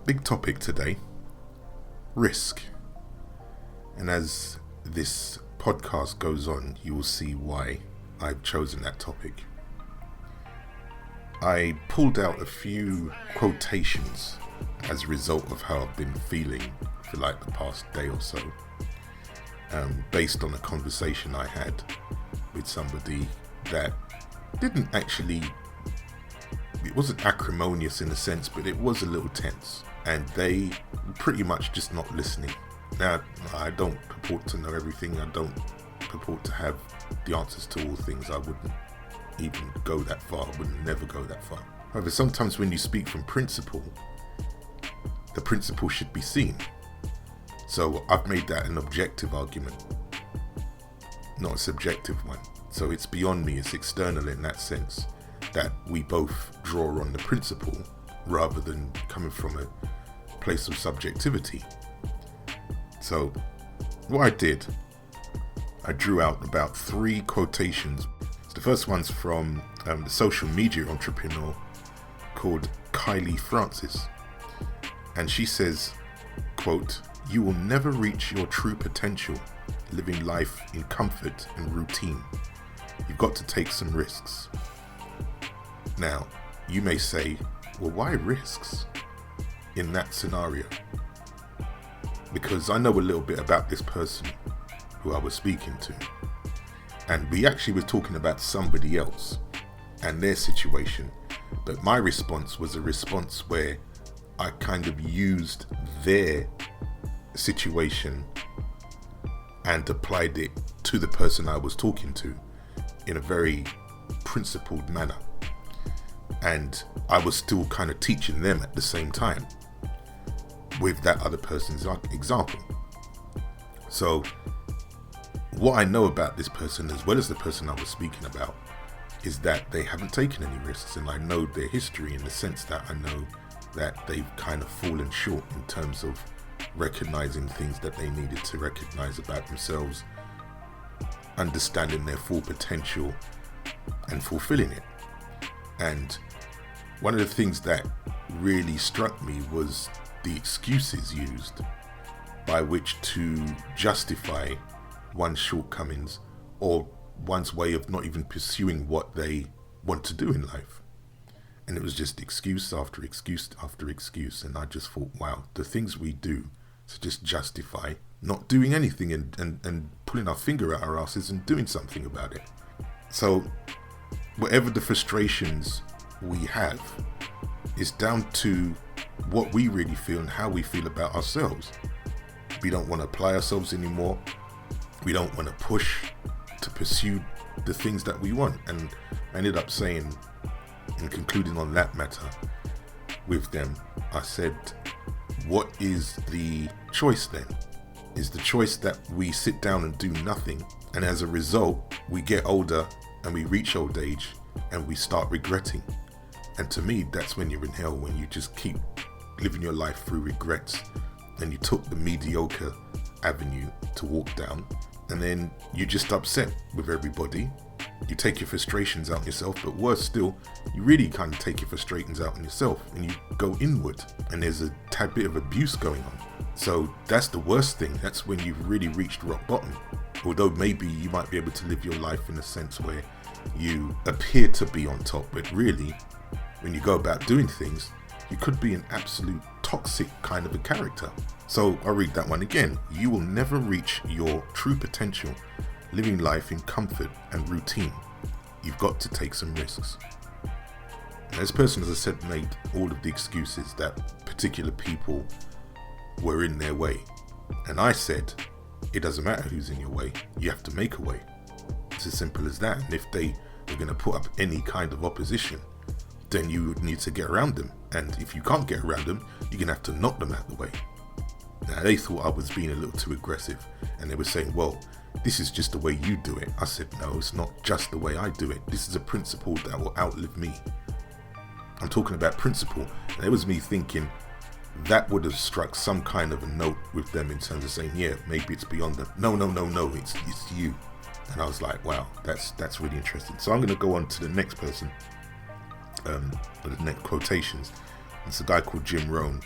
Big topic today, risk. And as this podcast goes on, you will see why I've chosen that topic. I pulled out a few quotations as a result of how I've been feeling for like the past day or so, based on a conversation I had with somebody that didn't actually, it wasn't acrimonious in a sense, but it was a little tense. And they pretty much just not listening. Now, I don't purport to know everything. I don't purport to have the answers to all things. I wouldn't even go that far. I would never go that far. However, sometimes when you speak from principle, the principle should be seen. So I've made that an objective argument, not a subjective one. So it's beyond me. It's external in that sense, that we both draw on the principle rather than coming from a place of subjectivity. So what I did, I drew out about 3 quotations. The first one's from the social media entrepreneur called Kylie Francis. And she says, quote, "You will never reach your true potential living life in comfort and routine. You've got to take some risks." Now, you may say, well, why risks in that scenario? Because I know a little bit about this person who I was speaking to. And we actually were talking about somebody else and their situation. But my response was a response where I kind of used their situation and applied it to the person I was talking to in a very principled manner. And I was still kind of teaching them at the same time with that other person's example. So what I know about this person, as well as the person I was speaking about, is that they haven't taken any risks. And I know their history in the sense that I know that they've kind of fallen short in terms of recognizing things that they needed to recognize about themselves, understanding their full potential and fulfilling it. And one of the things that really struck me was the excuses used by which to justify one's shortcomings or one's way of not even pursuing what they want to do in life. And it was just excuse after excuse after excuse. And I just thought, wow, the things we do to just justify not doing anything and pulling our finger out our asses and doing something about it. So whatever the frustrations we have is down to what we really feel and how we feel about ourselves. We don't want to apply ourselves anymore. We don't want to push to pursue the things that we want. And I ended up saying, and concluding on that matter with them, I said, what is the choice then? Is the choice that we sit down and do nothing, and as a result we get older and we reach old age and we start regretting? And to me, that's when you're in hell, when you just keep living your life through regrets and you took the mediocre avenue to walk down, and then you're just upset with everybody. You take your frustrations out on yourself, but worse still, you really kind of take your frustrations out on yourself and you go inward, and there's a tad bit of abuse going on. So that's the worst thing. That's when you've really reached rock bottom. Although maybe you might be able to live your life in a sense where you appear to be on top, but really, when you go about doing things, you could be an absolute toxic kind of a character. So I'll read that one again. You will never reach your true potential living life in comfort and routine. You've got to take some risks. And this person, as I said, made all of the excuses that particular people were in their way. And I said, it doesn't matter who's in your way. You have to make a way. It's as simple as that. And if they are going to put up any kind of opposition, then you would need to get around them. And if you can't get around them, you're going to have to knock them out of the way. Now, they thought I was being a little too aggressive, and they were saying, well, this is just the way you do it. I said, no, it's not just the way I do it. This is a principle that will outlive me. I'm talking about principle. And it was me thinking that would have struck some kind of a note with them in terms of saying, yeah, maybe it's beyond them. No, it's you. And I was like, wow, that's really interesting. So I'm going to go on to the next person, the next quotations. It's a guy called Jim Rohn,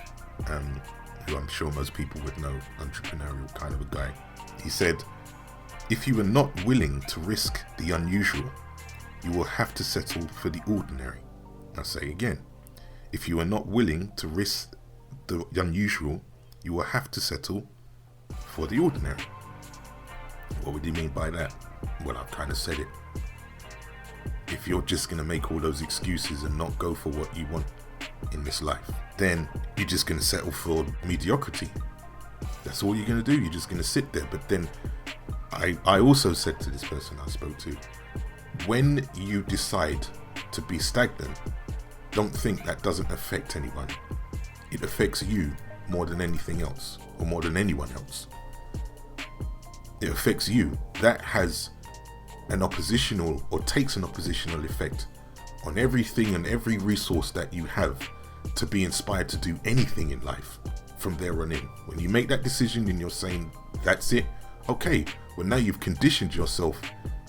who I'm sure most people would know, entrepreneurial kind of a guy. He said, if you are not willing to risk the unusual, you will have to settle for the ordinary. I'll say again, if you are not willing to risk the unusual, you will have to settle for the ordinary. What would he mean by that? Well, I've kind of said it. If you're just going to make all those excuses and not go for what you want in this life, then you're just going to settle for mediocrity. That's all you're going to do. You're just going to sit there. But then I also said to this person I spoke to, when you decide to be stagnant, don't think that doesn't affect anyone. It affects you more than anything else, or more than anyone else. It affects you. That has an oppositional, or takes an oppositional effect on everything and every resource that you have to be inspired to do anything in life from there on in. When you make that decision and you're saying, that's it, okay, well now you've conditioned yourself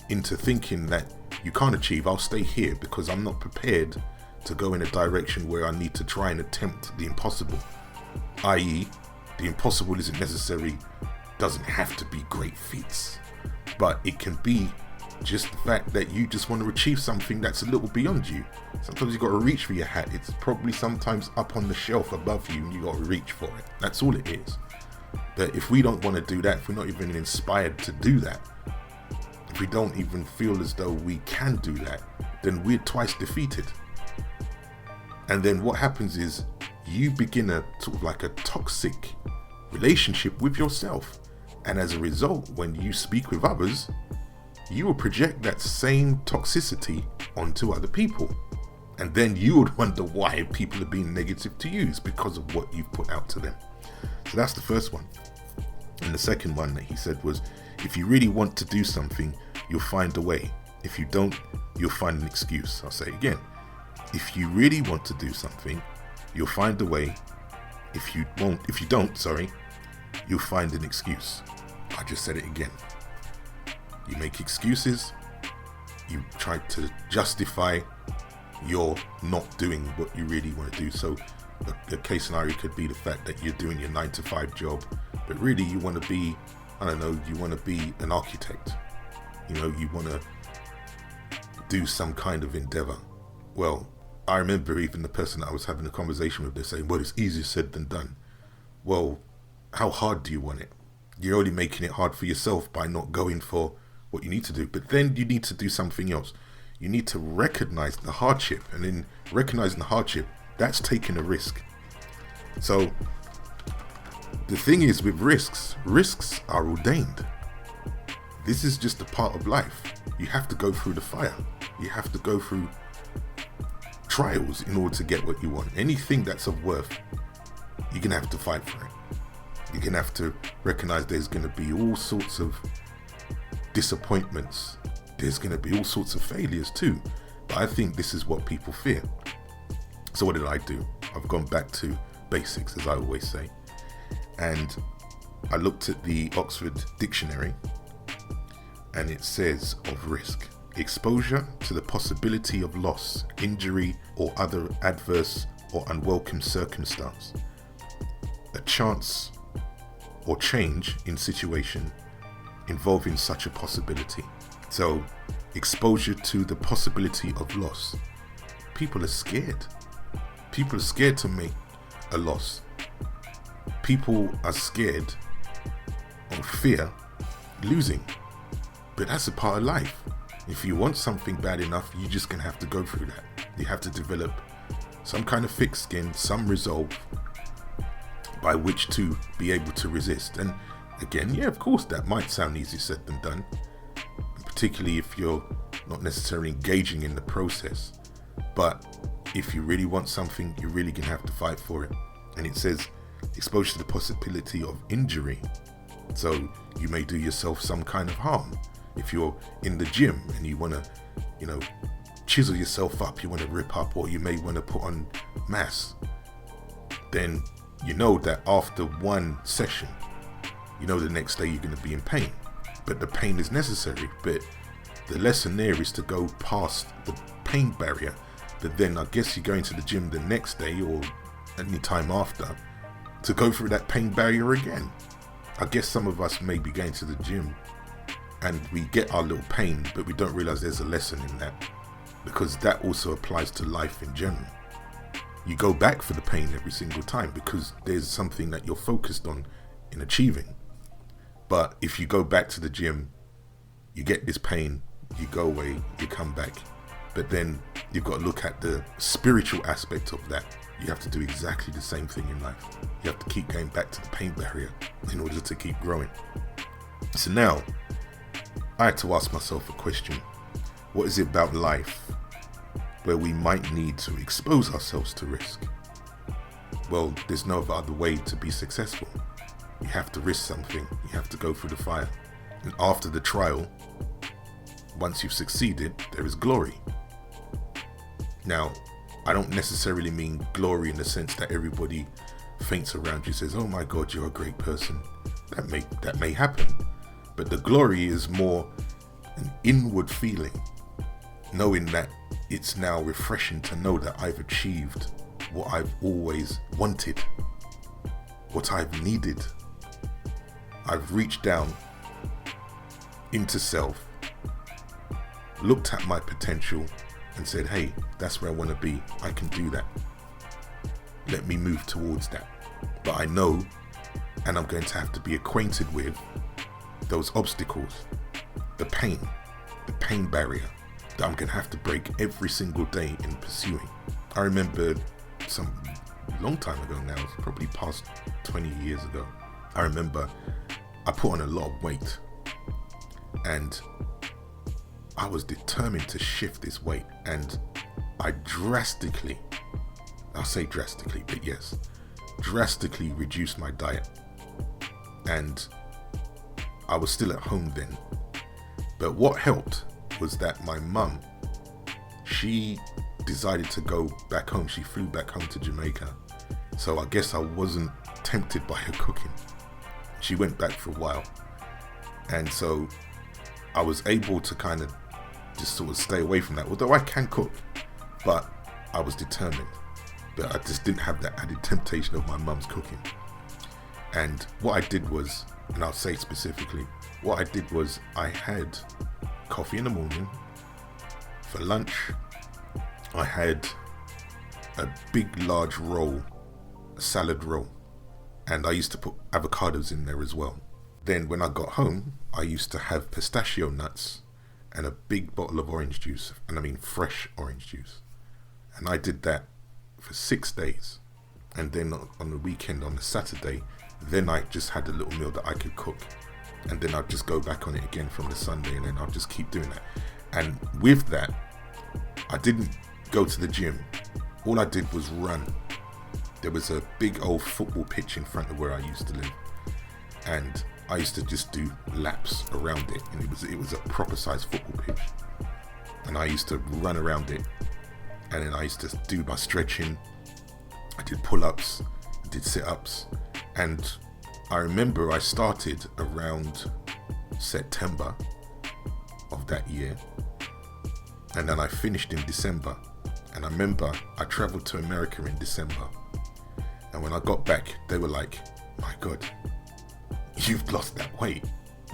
into thinking that you can't achieve, I'll stay here because I'm not prepared to go in a direction where I need to try and attempt the impossible. I.e., the impossible isn't necessary, doesn't have to be great feats, but it can be just the fact that you just want to achieve something that's a little beyond you. Sometimes you've got to reach for your hat. It's probably sometimes up on the shelf above you and you got to reach for it. That's all it is. But if we don't want to do that, if we're not even inspired to do that, if we don't even feel as though we can do that, then we're twice defeated. And then what happens is you begin a sort of like a toxic relationship with yourself. And as a result, when you speak with others, you will project that same toxicity onto other people. And then you would wonder why people are being negative to you. It's because of what you've put out to them. So that's the first one. And the second one that he said was, if you really want to do something, you'll find a way. If you don't, you'll find an excuse. I'll say it again. If you really want to do something, you'll find a way. If you don't, you'll find an excuse. I just said it again. You make excuses. You try to justify your not doing what you really want to do. So the case scenario could be the fact that you're doing your 9-to-5 job, but really you want to be, you want to be an architect. You want to do some kind of endeavor. Well, I remember even the person that I was having a conversation with, they're saying, well, it's easier said than done. Well, how hard do you want it? You're only making it hard for yourself by not going for what you need to do. But then you need to do something else. You need to recognize the hardship. And in recognizing the hardship, that's taking a risk. So the thing is with risks are ordained. This is just a part of life. You have to go through the fire. You have to go through trials in order to get what you want. Anything that's of worth, you're going to have to fight for it. You're going to have to recognize there's going to be all sorts of disappointments. There's going to be all sorts of failures too. But I think this is what people fear. So what did I do? I've gone back to basics, as I always say. And I looked at the Oxford Dictionary, and it says of risk: exposure to the possibility of loss, injury, or other adverse or unwelcome circumstance. A chance or change in situation involving such a possibility. So, exposure to the possibility of loss. People are scared. People are scared to make a loss. People are scared or fear losing. But that's a part of life. If you want something bad enough, you're just going to have to go through that. You have to develop some kind of thick skin, some resolve by which to be able to resist. And again, yeah, of course, that might sound easier said than done, particularly if you're not necessarily engaging in the process. But if you really want something, you're really going to have to fight for it. And it says exposure to the possibility of injury. So you may do yourself some kind of harm. If you're in the gym and you want to, chisel yourself up, you want to rip up, or you may want to put on mass, then you know that after one session, the next day you're going to be in pain. But the pain is necessary. But the lesson there is to go past the pain barrier. But then I guess you're going to the gym the next day or any time after, to go through that pain barrier again. I guess some of us may be going to the gym and we get our little pain, but we don't realize there's a lesson in that, because that also applies to life in general. You go back for the pain every single time because there's something that you're focused on in achieving. But if you go back to the gym, you get this pain, you go away, you come back. But then you've got to look at the spiritual aspect of that. You have to do exactly the same thing in life. You have to keep going back to the pain barrier in order to keep growing. So now, I had to ask myself a question. What is it about life where we might need to expose ourselves to risk? Well, there's no other way to be successful. You have to risk something. You have to go through the fire. And after the trial, once you've succeeded, there is glory. Now, I don't necessarily mean glory in the sense that everybody faints around you, says, "Oh my God, you're a great person." That may happen. But the glory is more an inward feeling, knowing that it's now refreshing to know that I've achieved what I've always wanted, what I've needed. I've reached down into self, looked at my potential and said, hey, that's where I want to be. I can do that. Let me move towards that. But I know, and I'm going to have to be acquainted with those obstacles, the pain barrier that I'm going to have to break every single day in pursuing. I remember some long time ago now, it's probably past 20 years ago. I remember I put on a lot of weight and I was determined to shift this weight, and I drastically reduced my diet. And I was still at home then. But what helped was that my mum, she decided to go back home. She flew back home to Jamaica. So I guess I wasn't tempted by her cooking. She went back for a while. And so I was able to kind of just sort of stay away from that. Although I can cook, but I was determined. But I just didn't have that added temptation of my mum's cooking. And what I did was, and I'll say specifically, what I did was I had coffee in the morning. For lunch, I had a big, large roll, a salad roll. And I used to put avocados in there as well. Then when I got home, I used to have pistachio nuts and a big bottle of orange juice. And I mean fresh orange juice. And I did that for 6 days. And then on the weekend, on the Saturday, then I just had a little meal that I could cook. And then I'd just go back on it again from the Sunday, and then I'll just keep doing that. And with that, I didn't go to the gym. All I did was run. There was a big old football pitch in front of where I used to live. And I used to just do laps around it. And it was a proper sized football pitch. And I used to run around it. And then I used to do my stretching. I did pull-ups, I did sit-ups. And I remember I started around September of that year. And then I finished in December. And I remember I traveled to America in December. And when I got back, they were like, my God, you've lost that weight.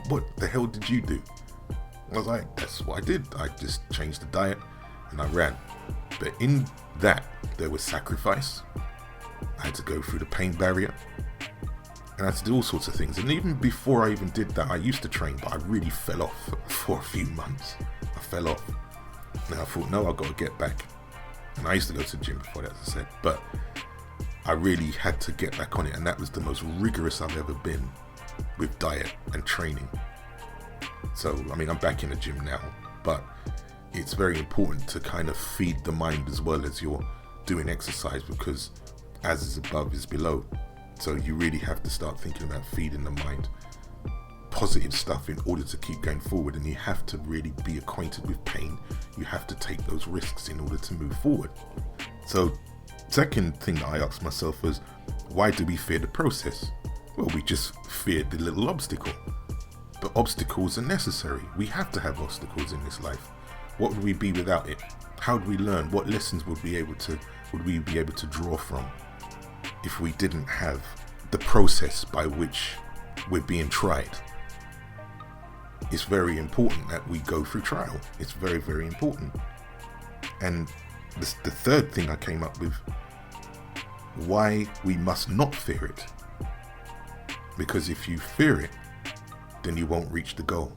What the hell did you do? I was like, that's what I did. I just changed the diet and I ran. But in that, there was sacrifice. I had to go through the pain barrier. And I had to do all sorts of things. And even before I even did that, I used to train, but I really fell off for a few months. I fell off. And I thought, no, I've got to get back. And I used to go to the gym before that, as I said. But I really had to get back on it. And that was the most rigorous I've ever been with diet and training. So, I mean, I'm back in the gym now. But it's very important to kind of feed the mind as well as you're doing exercise, because as is above is below. So you really have to start thinking about feeding the mind positive stuff in order to keep going forward. And you have to really be acquainted with pain. You have to take those risks in order to move forward. So second thing that I asked myself was, why do we fear the process? Well, we just feared the little obstacle. But obstacles are necessary. We have to have obstacles in this life. What would we be without it? How would we learn? What lessons would we be able to draw from if we didn't have the process by which we're being tried. It's very important that we go through trial. It's very, very important. And the third thing I came up with, why we must not fear it. Because if you fear it, then you won't reach the goal.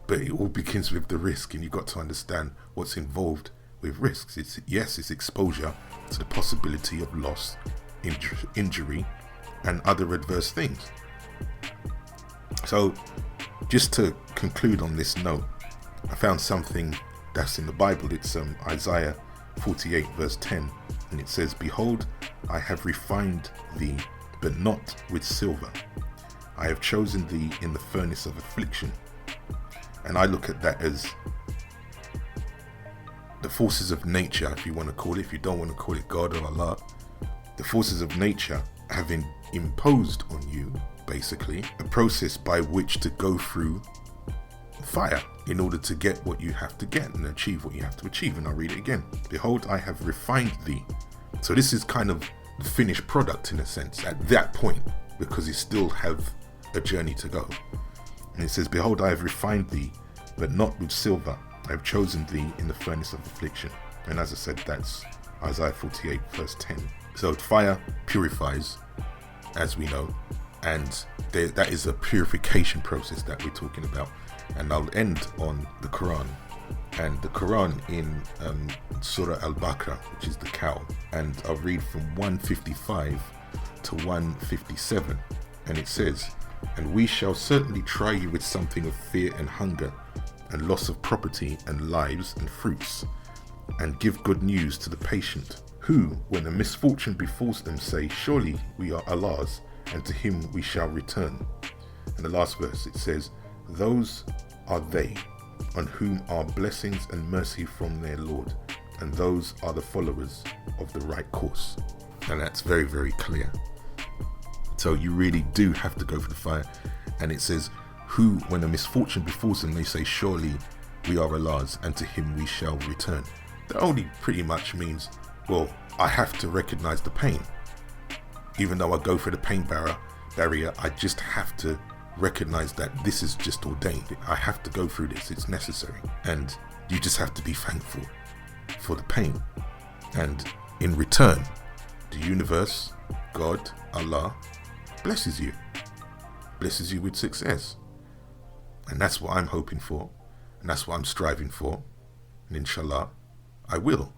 But it all begins with the risk, and you've got to understand what's involved with risks. It's exposure to the possibility of loss, injury, and other adverse things. So, just to conclude on this note, I found something that's in the Bible. It's Isaiah 48 verse 10, and it says, "Behold, I have refined thee, but not with silver. I have chosen thee in the furnace of affliction." And I look at that as the forces of nature, if you want to call it, if you don't want to call it God or Allah, the forces of nature have imposed on you, basically, a process by which to go through fire in order to get what you have to get and achieve what you have to achieve. And I'll read it again. "Behold, I have refined thee." So this is kind of the finished product in a sense at that point, because you still have a journey to go. And it says, "Behold, I have refined thee, but not with silver. I have chosen thee in the furnace of affliction." And as I said, that's Isaiah 48 verse 10. So fire purifies, as we know, and that is a purification process that we're talking about. And I'll end on the Quran. And the Quran in Surah Al-Baqarah, which is the cow. And I'll read from 155 to 157. And it says, "And we shall certainly try you with something of fear and hunger, and loss of property and lives and fruits, and give good news to the patient, who, when a misfortune befalls them, say, Surely we are Allah's, and to him we shall return." And the last verse, it says, "Those are they on whom are blessings and mercy from their Lord, and those are the followers of the right course." And that's very, very clear. So you really do have to go for the fire. And it says, "Who, when a misfortune befalls them, they say, Surely we are Allah's, and to him we shall return." That only pretty much means, well, I have to recognize the pain. Even though I go for the pain barrier, I just have to recognize that this is just ordained. I have to go through this. It's necessary. And you just have to be thankful for the pain. And in return, the universe, God, Allah, blesses you with success. And that's what I'm hoping for, and that's what I'm striving for, and inshallah I will.